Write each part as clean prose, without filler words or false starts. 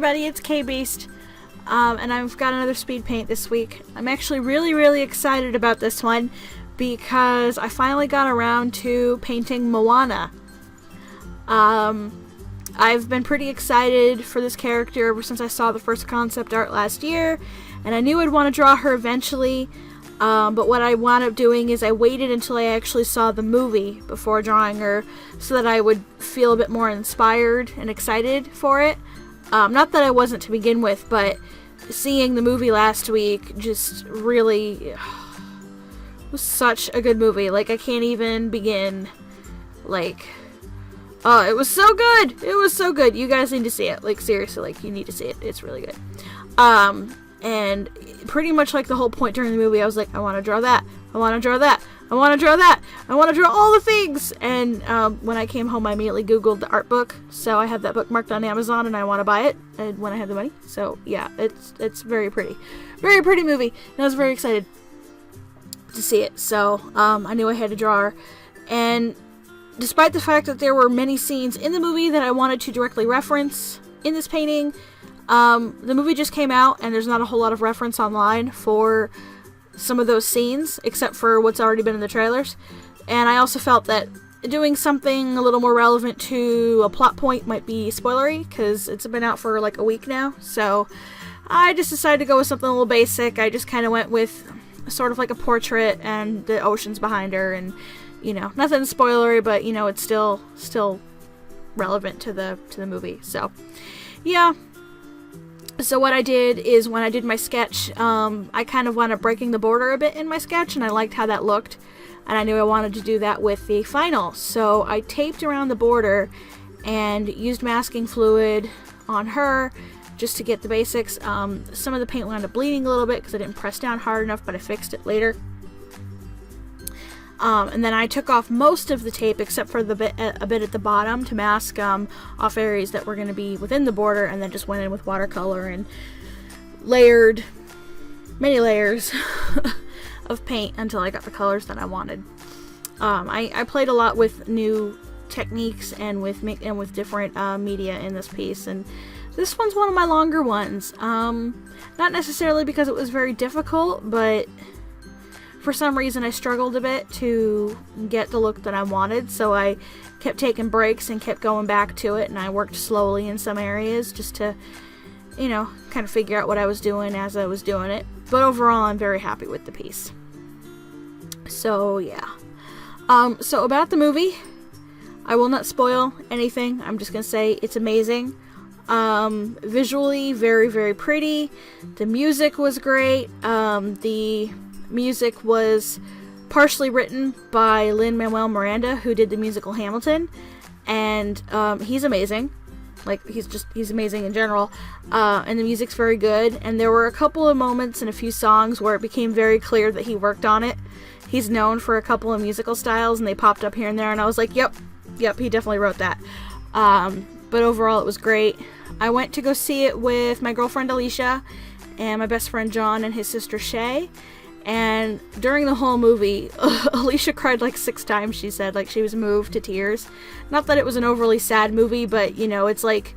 everybody, it's KayBeast, and I've got another speed paint this week. I'm actually really excited about this one because I finally got around to painting MOANA. I've been pretty excited for this character ever since I saw the first concept art last year, and I knew I'd want to draw her eventually, but what I wound up doing is I waited until I actually saw the movie before drawing her so that I would feel a bit more inspired and excited for it. Not that I wasn't to begin with, but seeing the movie last week just really was such a good movie. Like, I can't even begin, like... Oh, it was so good! It was so good. You guys need to see it. Like, seriously, like, you need to see it. It's really good. And pretty much like the whole point during the movie, I was like, I want to draw that. I want to draw that. I want to draw that. I want to draw all the things! And when I came home, I immediately Googled the art book. So I have that book marked on Amazon, and I want to buy it when I have the money. So, yeah, it's very pretty. Very pretty movie. And I was very excited to see it. So, I knew I had to draw her. And despite the fact that there were many scenes in the movie that I wanted to directly reference in this painting, the movie just came out and there's not a whole lot of reference online for some of those scenes, except for what's already been in the trailers. And I also felt that doing something a little more relevant to a plot point might be spoilery, because it's been out for like a week now. So I just decided to go with something a little basic. I just kind of went with sort of like a portrait and the oceans behind her, and you know, nothing spoilery, but you know, it's still relevant to the movie. So, yeah. So what I did is when I did my sketch, I kind of wound up breaking the border a bit in my sketch, and I liked how that looked, and I knew I wanted to do that with the final. So I taped around the border and used masking fluid on her just to get the basics. Some of the paint wound up bleeding a little bit because I didn't press down hard enough, but I fixed it later. And then I took off most of the tape except for a bit at the bottom to mask off areas that were going to be within the border, and then just went in with watercolor and layered many layers of paint until I got the colors that I wanted. I played a lot with new techniques and with different media in this piece, and this one's one of my longer ones. Not necessarily because it was very difficult, but for some reason I struggled a bit to get the look that I wanted, so I kept taking breaks and kept going back to it, and I worked slowly in some areas just to, you know, kind of figure out what I was doing as I was doing it. But overall, I'm very happy with the piece. So, yeah. So about the movie, I will not spoil anything. I'm just gonna say it's amazing. Visually, very pretty. The music was great. The music was partially written by Lin-Manuel Miranda, who did the musical Hamilton, and he's amazing. Like, he's amazing in general, and the music's very good, and there were a couple of moments in a few songs where it became very clear that he worked on it. He's known for a couple of musical styles, and they popped up here and there, and I was like, yep, he definitely wrote that. But overall, it was great. I went to go see it with my girlfriend Alicia, and my best friend John, and his sister Shay. And during the whole movie, Alicia cried like 6 times, she said. Like, she was moved to tears. Not that it was an overly sad movie, but, you know, it's like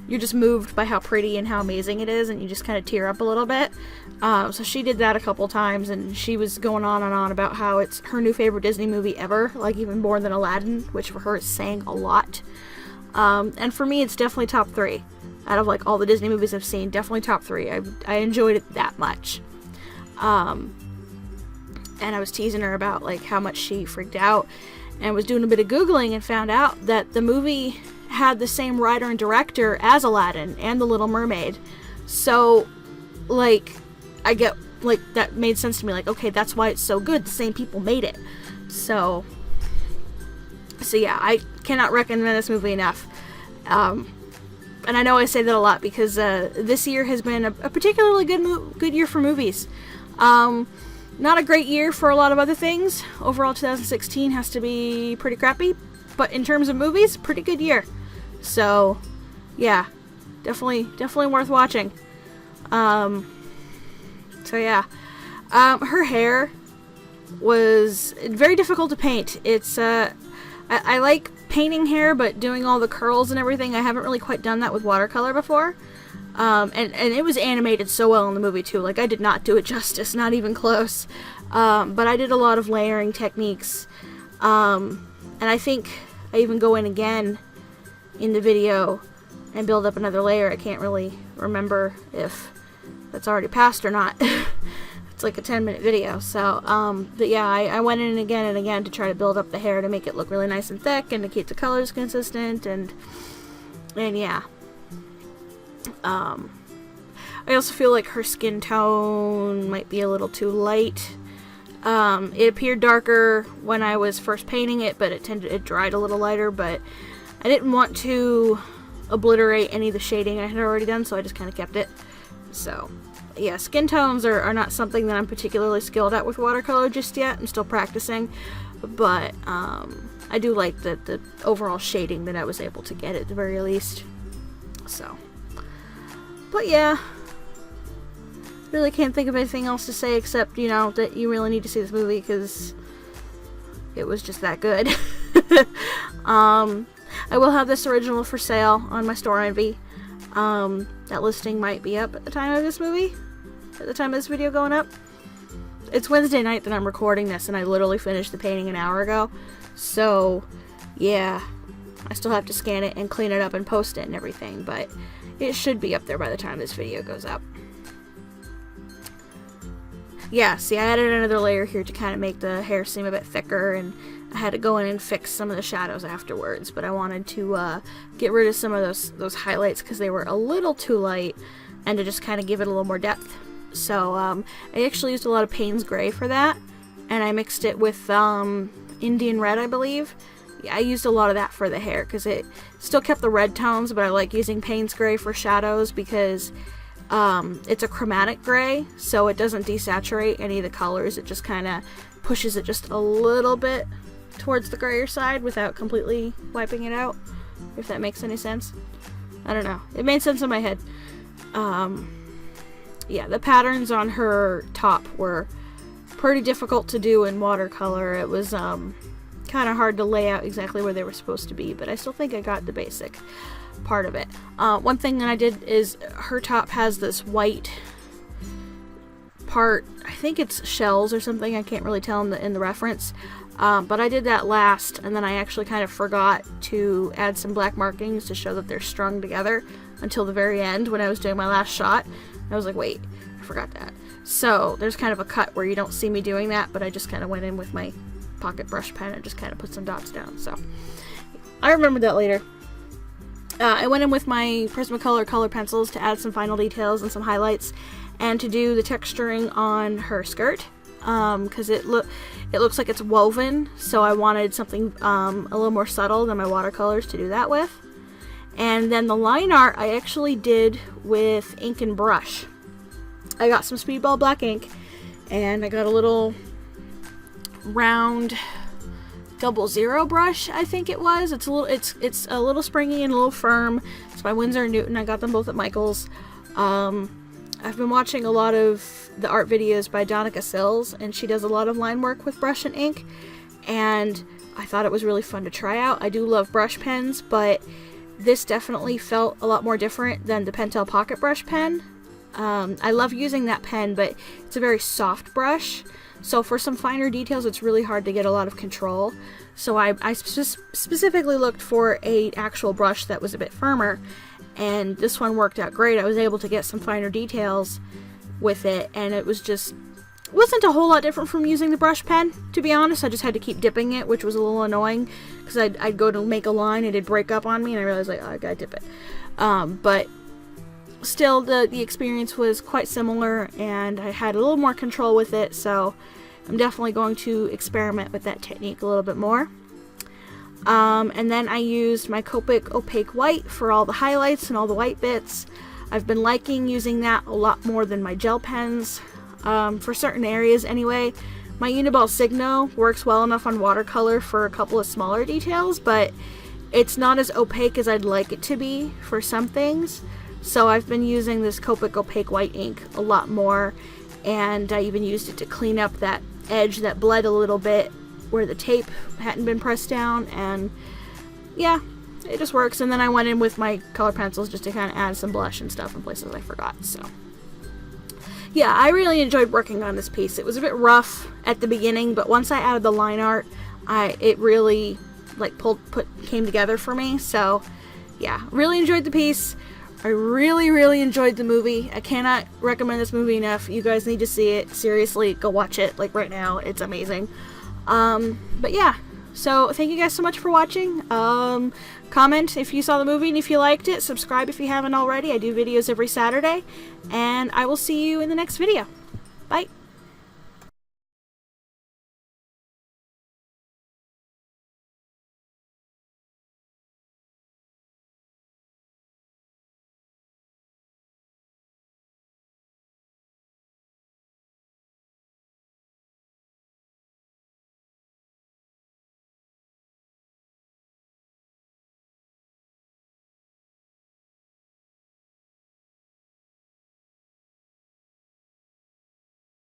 you're just moved by how pretty and how amazing it is, and you just kind of tear up a little bit. So she did that a couple times, and she was going on and on about how it's her new favorite Disney movie ever, like even more than Aladdin, which for her is saying a lot. And for me, it's definitely top 3. Out of like all the Disney movies I've seen, definitely top 3. I enjoyed it that much. And I was teasing her about like how much she freaked out, and was doing a bit of Googling and found out that the movie had the same writer and director as Aladdin and The Little Mermaid. So, like, I get, like, that made sense to me. Like, okay, that's why it's so good. The same people made it. So yeah, I cannot recommend this movie enough. And I know I say that a lot because this year has been a particularly good year for movies. Not a great year for a lot of other things. Overall, 2016 has to be pretty crappy, but in terms of movies, pretty good year. So, yeah, definitely worth watching. So yeah, her hair was very difficult to paint. It's I like painting hair, but doing all the curls and everything, I haven't really quite done that with watercolor before. And it was animated so well in the movie too. Like, I did not do it justice, not even close. But I did a lot of layering techniques. And I think I even go in again in the video and build up another layer. I can't really remember if that's already passed or not. It's like a 10-minute video. So, but yeah, I went in again and again to try to build up the hair to make it look really nice and thick and to keep the colors consistent, and yeah. I also feel like her skin tone might be a little too light. It appeared darker when I was first painting it, but it dried a little lighter, but I didn't want to obliterate any of the shading I had already done, so I just kind of kept it. So, yeah, skin tones are not something that I'm particularly skilled at with watercolor just yet. I'm still practicing, but I do like the overall shading that I was able to get at the very least. So, but yeah, really can't think of anything else to say except, you know, that you really need to see this movie because it was just that good. I will have this original for sale on my store Envy. That listing might be up at the time of this movie, at the time of this video going up. It's Wednesday night that I'm recording this, and I literally finished the painting an hour ago. So, yeah, I still have to scan it and clean it up and post it and everything, but it should be up there by the time this video goes up. Yeah, see, I added another layer here to kind of make the hair seem a bit thicker, and I had to go in and fix some of the shadows afterwards, but I wanted to get rid of some of those highlights because they were a little too light, and to just kind of give it a little more depth. So I actually used a lot of Payne's Gray for that, and I mixed it with Indian Red, I believe. Yeah, I used a lot of that for the hair because it still kept the red tones, but I like using Payne's Gray for shadows because it's a chromatic gray, so it doesn't desaturate any of the colors. It just kind of pushes it just a little bit towards the grayer side without completely wiping it out, if that makes any sense. I don't know. It made sense in my head. Yeah, the patterns on her top were pretty difficult to do in watercolor. It was kind of hard to lay out exactly where they were supposed to be, but I still think I got the basic part of it. One thing that I did is her top has this white part. I think it's shells or something. I can't really tell in the reference. But I did that last, and then I actually kind of forgot to add some black markings to show that they're strung together until the very end when I was doing my last shot. I was like, wait, I forgot that. So there's kind of a cut where you don't see me doing that, but I just kind of went in with my pocket brush pen and just kind of put some dots down. So I remembered that later. I went in with my Prismacolor color pencils to add some final details and some highlights, and to do the texturing on her skirt, because it looks like it's woven, so I wanted something a little more subtle than my watercolors to do that with. And then the line art I actually did with ink and brush. I got some Speedball black ink, and I got a little round 00 brush, I think it was. It's a little springy and a little firm. It's by Winsor and Newton. I got them both at Michael's. I've been watching a lot of the art videos by Donica Sills, and she does a lot of line work with brush and ink, and I thought it was really fun to try out. I do love brush pens, but this definitely felt a lot more different than the Pentel Pocket Brush pen. I love using that pen, but it's a very soft brush, so for some finer details it's really hard to get a lot of control. So I specifically looked for an actual brush that was a bit firmer, and this one worked out great. I was able to get some finer details with it, and it wasn't a whole lot different from using the brush pen, to be honest. I just had to keep dipping it, which was a little annoying, because I'd go to make a line and it'd break up on me, and I realized, like, oh, I gotta dip it. But still, the experience was quite similar, and I had a little more control with it, so I'm definitely going to experiment with that technique a little bit more. And then I used my Copic opaque white for all the highlights and all the white bits. I've been liking using that a lot more than my gel pens, for certain areas anyway. My Uniball Signo works well enough on watercolor for a couple of smaller details, but it's not as opaque as I'd like it to be for some things. So I've been using this Copic opaque white ink a lot more, and I even used it to clean up that edge that bled a little bit where the tape hadn't been pressed down, and yeah, it just works. And then I went in with my color pencils just to kind of add some blush and stuff in places I forgot. So yeah, I really enjoyed working on this piece. It was a bit rough at the beginning, but once I added the line art, it really like came together for me. So yeah, really enjoyed the piece. I really enjoyed the movie. I cannot recommend this movie enough. You guys need to see it. Seriously, go watch it like right now. It's amazing. But yeah, so thank you guys so much for watching. Comment if you saw the movie and if you liked it. Subscribe if you haven't already. I do videos every Saturday, and I will see you in the next video. Bye.